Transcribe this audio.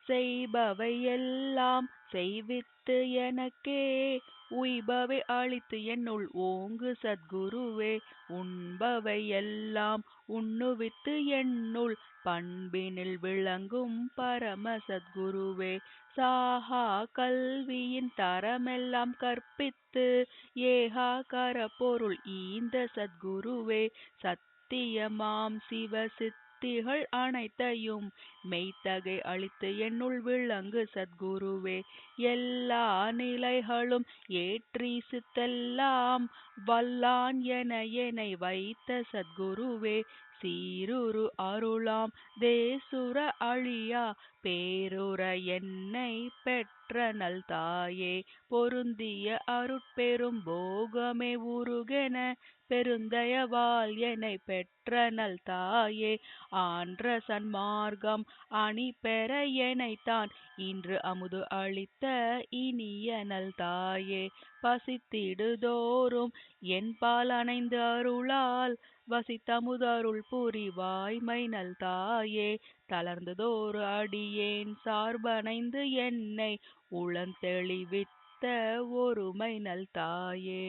செய்பவை எல்லாம் செய்வித்து எனக்கே உய்பவை அளித்து என்னுள் ஓங்கு சத்குருவே. உண்பவை எல்லாம் உண்ணுவித்து என்னுள் பண்பினில் விளங்கும் பரம சத்குருவே. சாகா கல்வியின் தரமெல்லாம் கற்பித்து ஏகாகார பொருள் ஈந்த சத்குருவே. சத்தியமாம் சிவ சித்திகள் அனைத்தையும் மெய்த்தகை அளித்து என்னுள் விளங்கு சத்குருவே. எல்லா நிலைகளும் ஏற்றி சித்தெல்லாம் வல்லான் என என்னை வைத்த சத்குருவே. சீருரு அருளாம் தேசுர அழியா பேருற என்னை பெற்ற நல் தாயே. பொருந்திய அருட்பெரும் போகமே உருகென பெருந்தயவால் என்னை பெற்ற நல் தாயே. ஆன்ற சன்மார்க்கம் அணி பெற எனைத்தான் இன்று அமுது அளித்த இனிய நல் தாயே. பசித்திடுதோறும் என்பால் அணைந்து அருளால் வசித்தமுதருள் புரிவாய்மை நல் தாயே. தளர்ந்ததோரு அடியேன் சார்பணைந்து என்னை உளந்தெளிவித்த ஒருமை நல் தாயே.